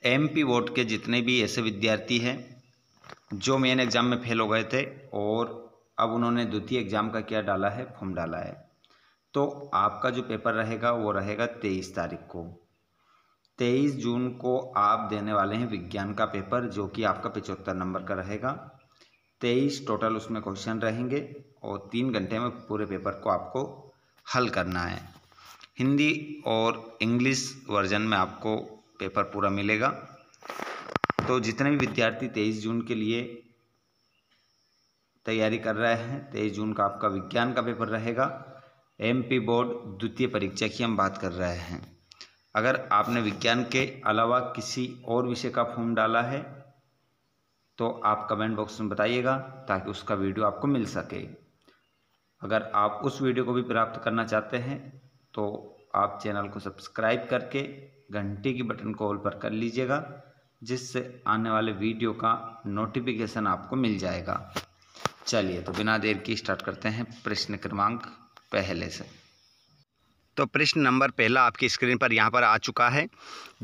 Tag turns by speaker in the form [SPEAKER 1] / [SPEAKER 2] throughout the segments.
[SPEAKER 1] MP board के जितने भी ऐसे विद्यार्थी हैं जो मेन एग्ज़ाम में फेल हो गए थे और अब उन्होंने द्वितीय एग्ज़ाम का क्या डाला है, फॉर्म डाला है, तो आपका जो पेपर रहेगा वो रहेगा 23 तारीख को। 23 जून को आप देने वाले हैं विज्ञान का पेपर, जो कि आपका 75 नंबर का रहेगा। 23 टोटल उसमें क्वेश्चन रहेंगे और 3 घंटे में पूरे पेपर को आपको हल करना है। हिंदी और इंग्लिश वर्जन में आपको पेपर पूरा मिलेगा। तो जितने भी विद्यार्थी 23 जून के लिए तैयारी कर रहे हैं, 23 जून का आपका विज्ञान का पेपर रहेगा। एमपी बोर्ड द्वितीय परीक्षा की हम बात कर रहे हैं। अगर आपने विज्ञान के अलावा किसी और विषय का फॉर्म डाला है तो आप कमेंट बॉक्स में बताइएगा ताकि उसका वीडियो आपको मिल सके। अगर आप उस वीडियो को भी प्राप्त करना चाहते हैं तो आप चैनल को सब्सक्राइब करके घंटी की बटन को ऑल पर कर लीजिएगा, जिससे आने वाले वीडियो का नोटिफिकेशन आपको मिल जाएगा। चलिए तो बिना देर की स्टार्ट करते हैं प्रश्न क्रमांक पहले से। तो प्रश्न नंबर पहला आपकी स्क्रीन पर यहाँ पर आ चुका है।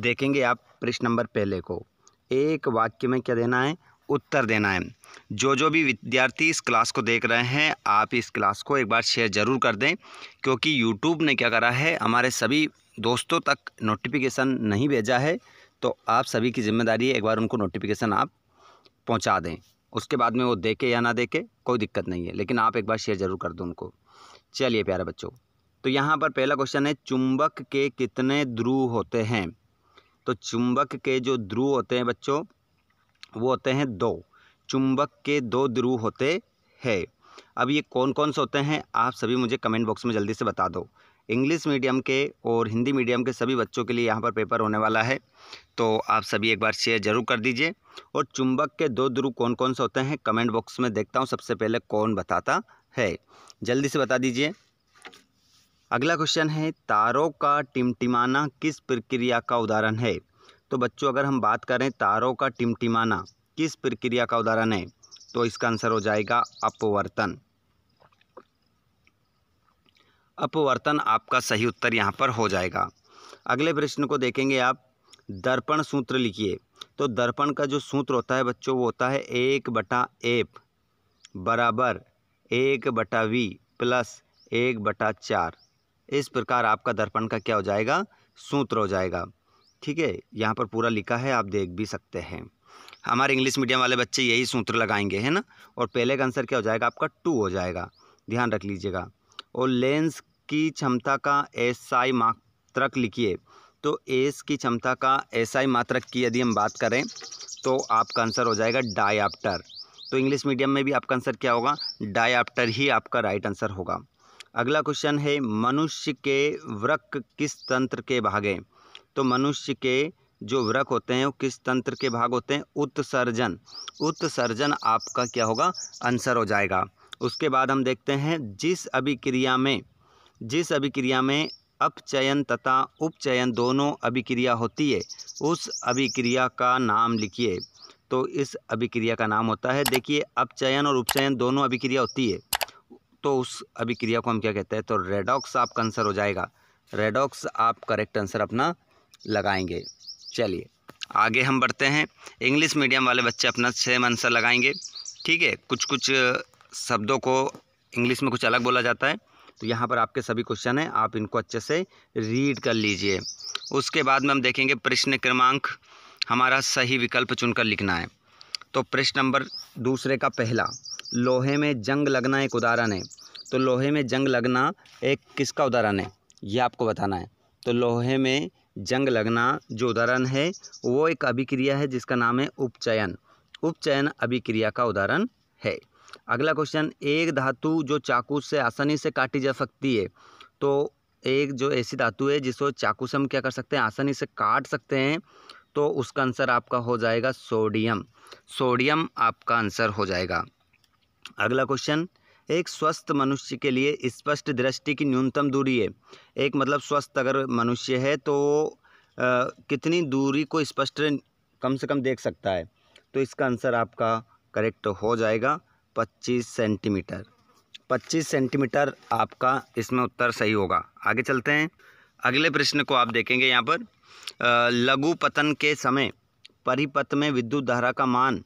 [SPEAKER 1] देखेंगे आप प्रश्न नंबर पहले को। एक वाक्य में क्या देना है, उत्तर देना है। जो भी विद्यार्थी इस क्लास को देख रहे हैं, आप इस क्लास को एक बार शेयर ज़रूर कर दें, क्योंकि यूट्यूब ने क्या करा है, हमारे सभी दोस्तों तक नोटिफिकेशन नहीं भेजा है। तो आप सभी की जिम्मेदारी है, एक बार उनको नोटिफिकेशन आप पहुंचा दें। उसके बाद में वो देखे या ना देखे कोई दिक्कत नहीं है, लेकिन आप एक बार शेयर ज़रूर कर दो उनको। चलिए प्यारे बच्चों, तो यहाँ पर पहला क्वेश्चन है, चुंबक के कितने ध्रुव होते हैं? तो चुंबक के जो ध्रुव होते हैं बच्चों, वो होते हैं 2। चुंबक के 2 ध्रुव होते हैं। अब ये कौन कौन से होते हैं, आप सभी मुझे कमेंट बॉक्स में जल्दी से बता दो। इंग्लिश मीडियम के और हिंदी मीडियम के सभी बच्चों के लिए यहाँ पर पेपर होने वाला है, तो आप सभी एक बार शेयर ज़रूर कर दीजिए। और चुंबक के 2 ध्रुव कौन कौन से होते हैं, कमेंट बॉक्स में देखता हूँ सबसे पहले कौन बताता है, जल्दी से बता दीजिए। अगला क्वेश्चन है, तारों का टिमटिमाना किस प्रक्रिया का उदाहरण है? तो बच्चों अगर हम बात करें तारों का टिमटिमाना किस प्रक्रिया का उदाहरण है, तो इसका आंसर हो जाएगा अपवर्तन। अपवर्तन आपका सही उत्तर यहाँ पर हो जाएगा। अगले प्रश्न को देखेंगे आप, दर्पण सूत्र लिखिए। तो दर्पण का जो सूत्र होता है बच्चों, वो होता है 1/F बराबर 1/V प्लस 1/4। इस प्रकार आपका दर्पण का क्या हो जाएगा, सूत्र हो जाएगा। ठीक है, यहाँ पर पूरा लिखा है, आप देख भी सकते हैं। हमारे इंग्लिश मीडियम वाले बच्चे यही सूत्र लगाएंगे, है ना। और पहले का आंसर क्या हो जाएगा, आपका 2 हो जाएगा, ध्यान रख लीजिएगा। और लेंस की क्षमता का एसआई मात्रक लिखिए। तो एस की क्षमता का एसआई मात्रक की यदि हम बात करें तो आपका आंसर हो जाएगा डायऑप्टर। तो इंग्लिश मीडियम में भी आपका आंसर क्या होगा, डायऑप्टर ही आपका राइट आंसर होगा। अगला क्वेश्चन है, मनुष्य के वृक्क किस तंत्र के भाग हैं? तो मनुष्य के जो वृक्क होते हैं वो किस तंत्र के भाग होते हैं, उत्सर्जन। उत्सर्जन आपका क्या होगा, आंसर हो जाएगा। उसके बाद हम देखते हैं, जिस अभिक्रिया में अपचयन तथा उपचयन दोनों अभिक्रिया होती है, उस अभिक्रिया का नाम लिखिए। तो इस अभिक्रिया का नाम होता है, देखिए अपचयन और उपचयन दोनों अभिक्रिया होती है, तो उस अभिक्रिया को हम क्या कहते हैं, तो रेडॉक्स आपका आंसर हो जाएगा। रेडॉक्स आप करेक्ट आंसर अपना लगाएंगे। चलिए आगे हम बढ़ते हैं। इंग्लिश मीडियम वाले बच्चे अपना सेम आंसर लगाएंगे। ठीक है, कुछ शब्दों को इंग्लिश में कुछ अलग बोला जाता है, तो यहाँ पर आपके सभी क्वेश्चन हैं, आप इनको अच्छे से रीड कर लीजिए। उसके बाद में हम देखेंगे प्रश्न क्रमांक, हमारा सही विकल्प चुनकर लिखना है। तो प्रश्न नंबर दूसरे का पहला, लोहे में जंग लगना एक उदाहरण है। तो लोहे में जंग लगना एक किसका उदाहरण है, ये आपको बताना है। तो लोहे में जंग लगना जो उदाहरण है वो एक अभिक्रिया है जिसका नाम है उपचयन। उपचयन अभिक्रिया का उदाहरण है। अगला क्वेश्चन, एक धातु जो चाकू से आसानी से काटी जा सकती है। तो एक जो ऐसी धातु है जिसको चाकू से हम क्या कर सकते हैं, आसानी से काट सकते हैं, तो उसका आंसर आपका हो जाएगा सोडियम। सोडियम आपका आंसर हो जाएगा। अगला क्वेश्चन, एक स्वस्थ मनुष्य के लिए स्पष्ट दृष्टि की न्यूनतम दूरी है। एक मतलब स्वस्थ अगर मनुष्य है तो कितनी दूरी को स्पष्ट कम से कम देख सकता है, तो इसका आंसर आपका करेक्ट हो जाएगा 25 सेंटीमीटर। 25 सेंटीमीटर आपका इसमें उत्तर सही होगा। आगे चलते हैं, अगले प्रश्न को आप देखेंगे यहाँ पर, लघु पतन के समय परिपथ में विद्युत धारा का मान,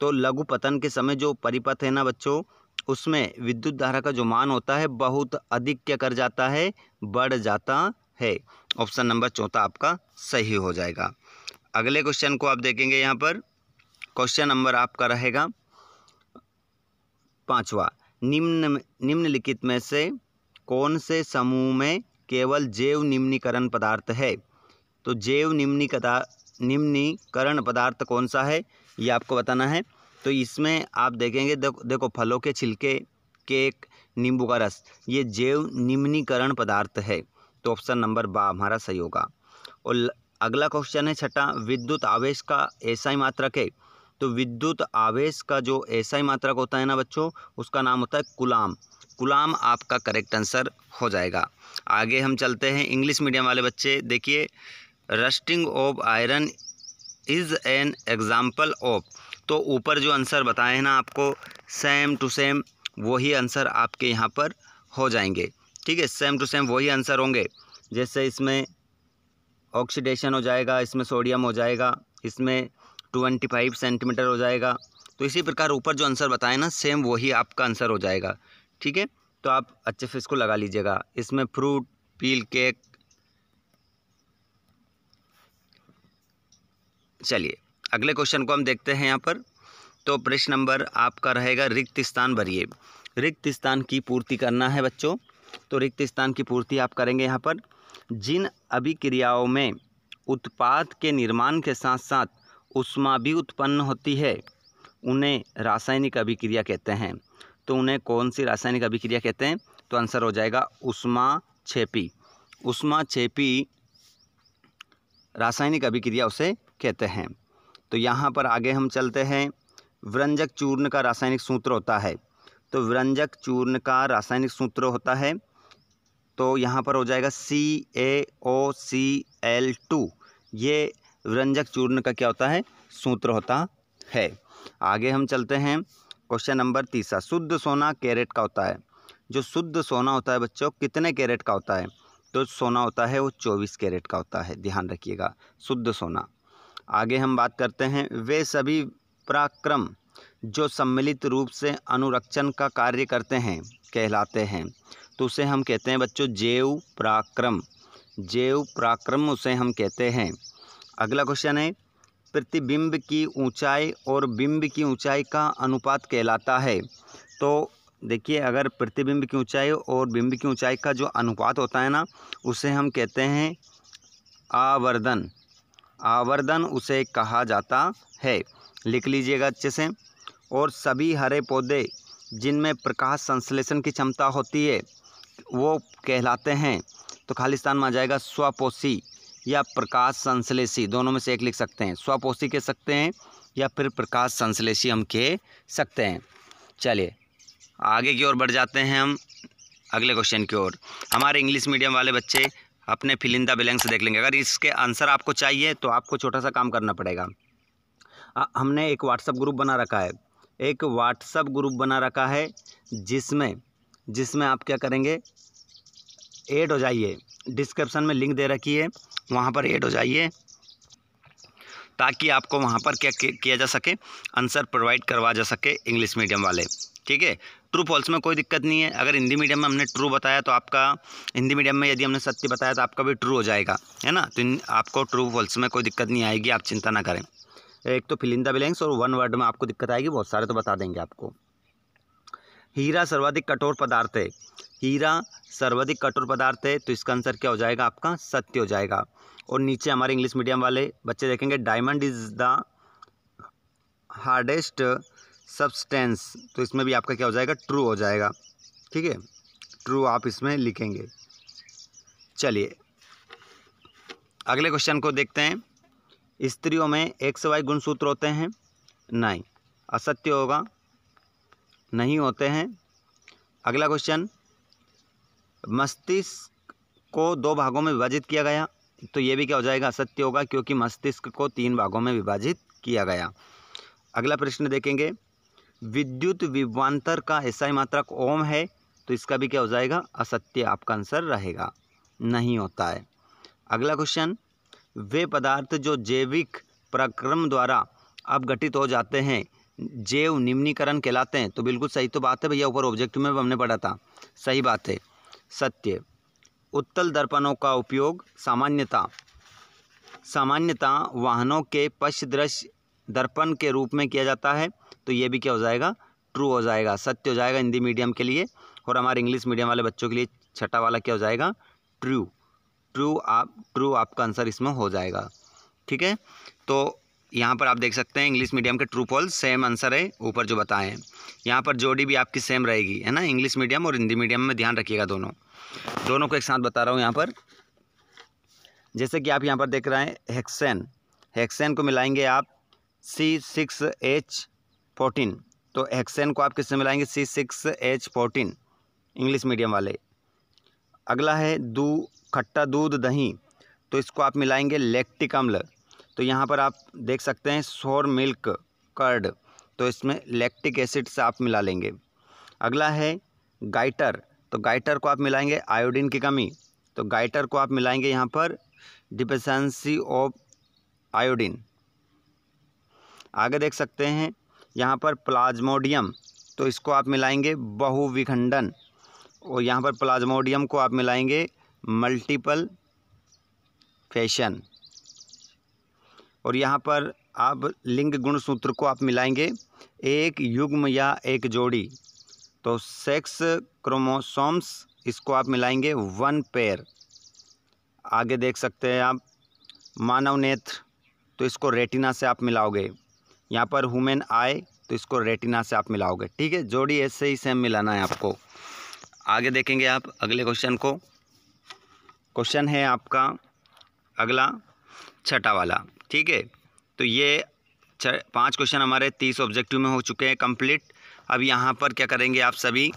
[SPEAKER 1] तो लघु पतन के समय जो परिपथ है ना बच्चों, उसमें विद्युत धारा का जो मान होता है बहुत अधिक क्या कर जाता है, बढ़ जाता है। ऑप्शन नंबर चौथा आपका सही हो जाएगा। अगले क्वेश्चन को आप देखेंगे यहाँ पर। क्वेश्चन नंबर आपका रहेगा 5वां, निम्नलिखित में से कौन से समूह में केवल जैव निम्नीकरण पदार्थ है। तो जैव निम्नीकरण पदार्थ कौन सा है, ये आपको बताना है। तो इसमें आप देखेंगे, देखो फलों के छिलके, केक, नींबू का रस, ये जैव निम्नीकरण पदार्थ है। तो ऑप्शन नंबर बा हमारा सही होगा। और अगला क्वेश्चन है छठा, विद्युत आवेश का एसआई मात्रक है। तो विद्युत आवेश का जो एसआई मात्रक होता है ना बच्चों, उसका नाम होता है कूलाम। कूलाम आपका करेक्ट आंसर हो जाएगा। आगे हम चलते हैं। इंग्लिश मीडियम वाले बच्चे देखिए, rusting of iron is an example of. तो ऊपर जो आंसर बताए हैं ना आपको, सेम टू सेम वही आंसर आपके यहाँ पर हो जाएंगे। ठीक है, सेम टू सेम वही आंसर होंगे। जैसे इसमें ऑक्सीडेशन हो जाएगा, इसमें सोडियम हो जाएगा, इसमें 25 सेंटीमीटर हो जाएगा। तो इसी प्रकार ऊपर जो आंसर बताए ना, सेम वही आपका आंसर हो जाएगा। ठीक है, तो आप अच्छे से इसको लगा लीजिएगा। इसमें फ्रूट, पील, केक। चलिए अगले क्वेश्चन को हम देखते हैं यहाँ पर। तो प्रश्न नंबर आपका रहेगा, रिक्त स्थान भरिए। रिक्त स्थान की पूर्ति करना है बच्चों। तो रिक्त स्थान की पूर्ति आप करेंगे यहाँ पर। जिन अभिक्रियाओं में उत्पाद के निर्माण के साथ साथ ऊष्मा भी उत्पन्न होती है, उन्हें रासायनिक अभिक्रिया कहते हैं। तो उन्हें कौन सी रासायनिक अभिक्रिया कहते हैं? तो आंसर हो जाएगा ऊष्माक्षेपी। ऊष्माक्षेपी रासायनिक अभिक्रिया उसे कहते हैं। तो यहाँ पर आगे हम चलते हैं। व्यंजक चूर्ण का रासायनिक सूत्र होता है। तो व्यंजक चूर्ण का रासायनिक सूत्र होता है, तो यहाँ पर हो जाएगा CaOCl2। ये व्यंजक चूर्ण का क्या होता है? सूत्र होता है। आगे हम चलते हैं। क्वेश्चन नंबर 3, शुद्ध सोना कैरेट का होता है। जो शुद्ध सोना होता है बच्चों, कितने कैरेट का होता है? तो सोना होता है वो 24 कैरेट का होता है, ध्यान रखिएगा, शुद्ध सोना। आगे हम बात करते हैं, वे सभी पराक्रम जो सम्मिलित रूप से अनुरक्षण का कार्य करते हैं कहलाते हैं। तो उसे हम कहते हैं बच्चों जैव पराक्रम। जैव पराक्रम उसे हम कहते हैं। अगला क्वेश्चन है, प्रतिबिंब की ऊंचाई और बिंब की ऊंचाई का अनुपात कहलाता है। तो देखिए, अगर प्रतिबिंब की ऊंचाई और बिंब की ऊंचाई का जो अनुपात होता है ना, उसे हम कहते हैं आवर्धन। आवर्धन उसे कहा जाता है, लिख लीजिएगा अच्छे से। और सभी हरे पौधे जिनमें प्रकाश संश्लेषण की क्षमता होती है वो कहलाते हैं। तो खालिस्तान में आ जाएगा स्वपोषी या प्रकाश संश्लेषी, दोनों में से एक लिख सकते हैं। स्वपोषी कह सकते हैं या फिर प्रकाश संश्लेषी हम कह सकते हैं। चलिए आगे की ओर बढ़ जाते हैं हम अगले क्वेश्चन की ओर। हमारे इंग्लिश मीडियम वाले बच्चे अपने फिल इन द ब्लैंक्स देख लेंगे। अगर इसके आंसर आपको चाहिए तो आपको छोटा सा काम करना पड़ेगा। हमने एक व्हाट्सएप ग्रुप बना रखा है, एक व्हाट्सएप ग्रुप बना रखा है जिसमें आप क्या करेंगे, ऐड हो जाइए। डिस्क्रिप्शन में लिंक दे रखी है, वहाँ पर ऐड हो जाइए ताकि आपको वहाँ पर क्या किया जा सके, आंसर प्रोवाइड करवा जा सके इंग्लिश मीडियम वाले। ठीक है, ट्रू फॉल्स में कोई दिक्कत नहीं है। अगर हिंदी मीडियम में हमने ट्रू बताया तो आपका, हिंदी मीडियम में यदि हमने सत्य बताया तो आपका भी ट्रू हो जाएगा, है ना। तो आपको ट्रू फॉल्स में कोई दिक्कत नहीं आएगी, आप चिंता ना करें। एक तो फिल इन द ब्लैंक्स और वन वर्ड में आपको दिक्कत आएगी, बहुत सारे तो बता देंगे आपको। हीरा सर्वाधिक कठोर पदार्थ है। हीरा सर्वाधिक कठोर पदार्थ है, तो इसका आंसर क्या हो जाएगा आपका? सत्य हो जाएगा। और नीचे हमारे इंग्लिश मीडियम वाले बच्चे देखेंगे, diamond is the hardest substance. तो इसमें भी आपका क्या हो जाएगा? ट्रू हो जाएगा। ठीक है, ट्रू आप इसमें लिखेंगे। चलिए अगले क्वेश्चन को देखते हैं। स्त्रियों में XY गुणसूत्र होते हैं? नहीं, असत्य होगा, नहीं होते हैं। अगला क्वेश्चन, मस्तिष्क को 2 भागों में विभाजित किया गया। तो ये भी क्या हो जाएगा? असत्य होगा, क्योंकि मस्तिष्क को 3 भागों में विभाजित किया गया। अगला प्रश्न देखेंगे, विद्युत विभवांतर का SI मात्रक ओम है। तो इसका भी क्या हो जाएगा? असत्य आपका आंसर रहेगा, नहीं होता है। अगला क्वेश्चन, वे पदार्थ जो जैविक पराक्रम द्वारा अपघटित हो जाते हैं जैव निम्नीकरण कहलाते हैं। तो बिल्कुल सही तो बात है भैया, ऊपर ऑब्जेक्टिव में हमने पढ़ा था, सही बात है। सत्य, उत्तल दर्पणों का उपयोग सामान्यतः वाहनों के पश्च दृश्य दर्पण के रूप में किया जाता है। तो ये भी क्या हो जाएगा, ट्रू हो जाएगा, सत्य हो जाएगा हिंदी मीडियम के लिए। और हमारे इंग्लिश मीडियम वाले बच्चों के लिए छठा वाला क्या हो जाएगा, ट्रू। ट्रू आपका आंसर इसमें हो जाएगा। ठीक है, तो यहाँ पर आप देख सकते हैं इंग्लिश मीडियम के ट्रू फॉल्स सेम आंसर है ऊपर जो बताए हैं। यहाँ पर जोड़ी भी आपकी सेम रहेगी, है ना, इंग्लिश मीडियम और हिंदी मीडियम में ध्यान रखिएगा, दोनों को एक साथ बता रहा हूँ। यहाँ पर जैसे कि आप यहाँ पर देख रहे हैं हेक्सेन को मिलाएंगे आप C6H14। तो हेक्सेन को आप किससे मिलाएंगे, C6H14 इंग्लिश मीडियम वाले। अगला है खट्टा दूध दही, तो इसको आप मिलाएंगे लैक्टिक अम्ल। तो यहाँ पर आप देख सकते हैं सोर मिल्क कर्ड, तो इसमें लैक्टिक एसिड से आप मिला लेंगे। अगला है गाइटर, तो गाइटर को आप मिलाएंगे आयोडीन की कमी, तो गाइटर को आप मिलाएंगे यहाँ पर डिफिशेंसी ऑफ आयोडीन। आगे देख सकते हैं यहाँ पर प्लाज्मोडियम, तो इसको आप मिलाएंगे बहुविखंडन, और यहाँ पर प्लाज्मोडियम को आप मिलाएंगे मल्टीपल फैशन। और यहाँ पर आप लिंग गुण सूत्र को आप मिलाएंगे एक युग्म या एक जोड़ी, तो सेक्स क्रोमोसोम्स इसको आप मिलाएंगे 1 पेयर। आगे देख सकते हैं आप मानव नेत्र, तो इसको रेटिना से आप मिलाओगे। यहाँ पर ह्यूमन आई, तो इसको रेटिना से आप मिलाओगे। ठीक है, जोड़ी ऐसे ही सेम मिलाना है आपको। आगे देखेंगे आप अगले क्वेश्चन को। क्वेश्चन है आपका अगला छठा वाला। ठीक है, तो ये 5 क्वेश्चन हमारे 30 ऑब्जेक्टिव में हो चुके हैं कंप्लीट। अब यहाँ पर क्या करेंगे आप सभी,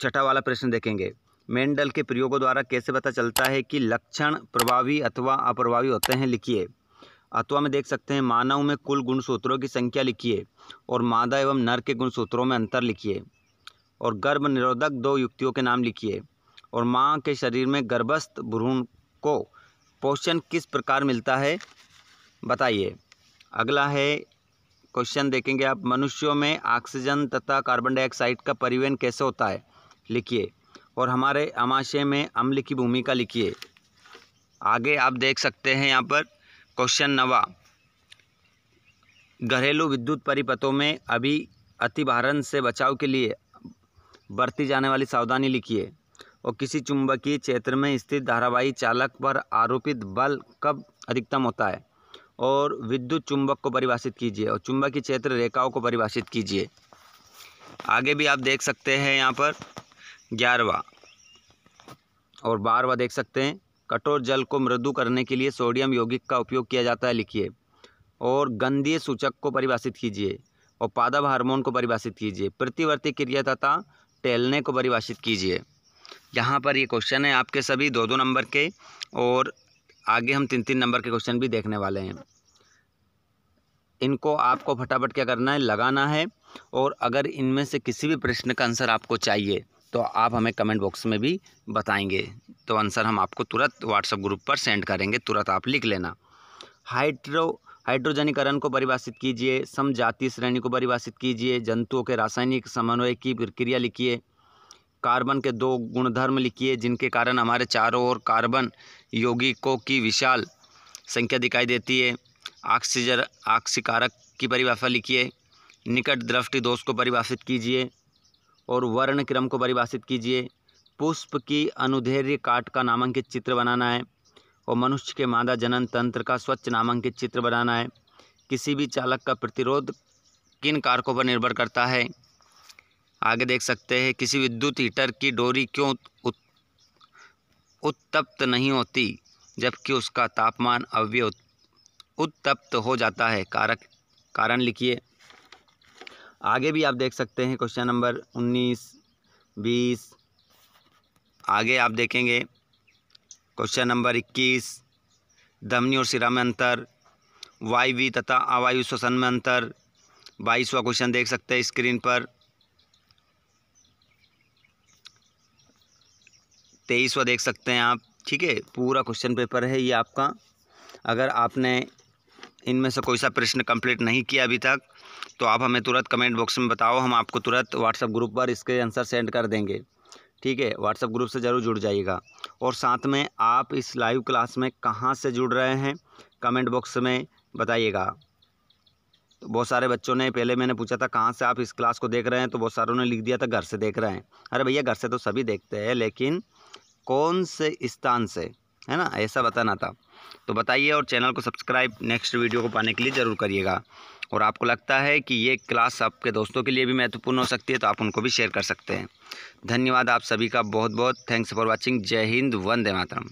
[SPEAKER 1] छठा वाला प्रश्न देखेंगे। मेंडल के प्रयोगों द्वारा कैसे पता चलता है कि लक्षण प्रभावी अथवा अप्रभावी होते हैं, लिखिए। अथवा में देख सकते हैं मानव में कुल गुणसूत्रों की संख्या लिखिए और मादा एवं नर के गुणसूत्रों में अंतर लिखिए, और गर्भ निरोधक 2 युक्तियों के नाम लिखिए, और माँ के शरीर में गर्भस्थ भ्रूण को पोषण किस प्रकार मिलता है, बताइए। अगला है क्वेश्चन देखेंगे आप, मनुष्यों में ऑक्सीजन तथा कार्बन डाइऑक्साइड का परिवहन कैसे होता है, लिखिए, और हमारे आमाशय में अम्ल की भूमिका लिखिए। आगे आप देख सकते हैं यहाँ पर क्वेश्चन 9, घरेलू विद्युत परिपथों में अतिभारण से बचाव के लिए बरती जाने वाली सावधानी लिखिए, और किसी चुंबकीय क्षेत्र में स्थित धारावाही चालक पर आरोपित बल कब अधिकतम होता है, और विद्युत चुंबक को परिभाषित कीजिए, और चुंबकीय क्षेत्र रेखाओं को परिभाषित कीजिए। आगे भी आप देख सकते हैं यहाँ पर 11वां और 12वां देख सकते हैं, कठोर जल को मृदु करने के लिए सोडियम यौगिक का उपयोग किया जाता है, लिखिए, और गंधीय सूचक को परिभाषित कीजिए, और पादप हार्मोन को परिभाषित कीजिए, प्रतिवर्ती क्रिया तथा टहलने को परिभाषित कीजिए। यहाँ पर ये क्वेश्चन है आपके सभी 2-2 नंबर के, और आगे हम 3-3 नंबर के क्वेश्चन भी देखने वाले हैं। इनको आपको फटाफट क्या करना है, लगाना है, और अगर इनमें से किसी भी प्रश्न का आंसर आपको चाहिए तो आप हमें कमेंट बॉक्स में भी बताएंगे, तो आंसर हम आपको तुरंत व्हाट्सएप ग्रुप पर सेंड करेंगे, तुरंत आप लिख लेना। हाइड्रोजनीकरण को परिभाषित कीजिए, समजातीय श्रेणी को परिभाषित कीजिए, जंतुओं के रासायनिक समन्वय की प्रक्रिया लिखिए, कार्बन के 2 गुणधर्म लिखिए जिनके कारण हमारे चारों ओर कार्बन यौगिकों की विशाल संख्या दिखाई देती है, ऑक्सीकारक की परिभाषा लिखिए, निकट दृष्टि दोष को परिभाषित कीजिए, और वर्ण क्रम को परिभाषित कीजिए, पुष्प की अनुदैर्ध्य काट का नामांकित चित्र बनाना है, और मनुष्य के मादा जनन तंत्र का स्वच्छ नामांकित चित्र बनाना है, किसी भी चालक का प्रतिरोध किन कारकों पर निर्भर करता है। आगे देख सकते हैं, किसी विद्युत हीटर की डोरी क्यों उत्तप्त नहीं होती जबकि उसका तापमान अव्यय उत्तप्त हो जाता है, कारण लिखिए। आगे भी आप देख सकते हैं क्वेश्चन नंबर 19, 20। आगे आप देखेंगे क्वेश्चन नंबर 21, धमनी और शिरा में अंतर, वायवीय तथा अवायु श्वसन में अंतर। 22वां क्वेश्चन देख सकते हैं स्क्रीन पर। 23वां देख सकते हैं आप। ठीक है, पूरा क्वेश्चन पेपर है ये आपका। अगर आपने इनमें से कोई सा प्रश्न कंप्लीट नहीं किया अभी तक, तो आप हमें तुरंत कमेंट बॉक्स में बताओ, हम आपको तुरंत व्हाट्सएप ग्रुप पर इसके आंसर सेंड कर देंगे। ठीक है, व्हाट्सएप ग्रुप से ज़रूर जुड़ जाइएगा। और साथ में आप इस लाइव क्लास में कहाँ से जुड़ रहे हैं कमेंट बॉक्स में बताइएगा। तो बहुत सारे बच्चों ने, पहले मैंने पूछा था कहाँ से आप इस क्लास को देख रहे हैं, तो बहुत सारों ने लिख दिया था घर से देख रहे हैं। अरे भैया, घर से तो सभी देखते हैं, लेकिन कौन से स्थान से, है ना, ऐसा बताना था। तो बताइए, और चैनल को सब्सक्राइब नेक्स्ट वीडियो को पाने के लिए ज़रूर करिएगा। और आपको लगता है कि ये क्लास आपके दोस्तों के लिए भी महत्वपूर्ण हो सकती है, तो आप उनको भी शेयर कर सकते हैं। धन्यवाद आप सभी का बहुत बहुत। Thanks for watching. जय हिंद, वंदे मातरम।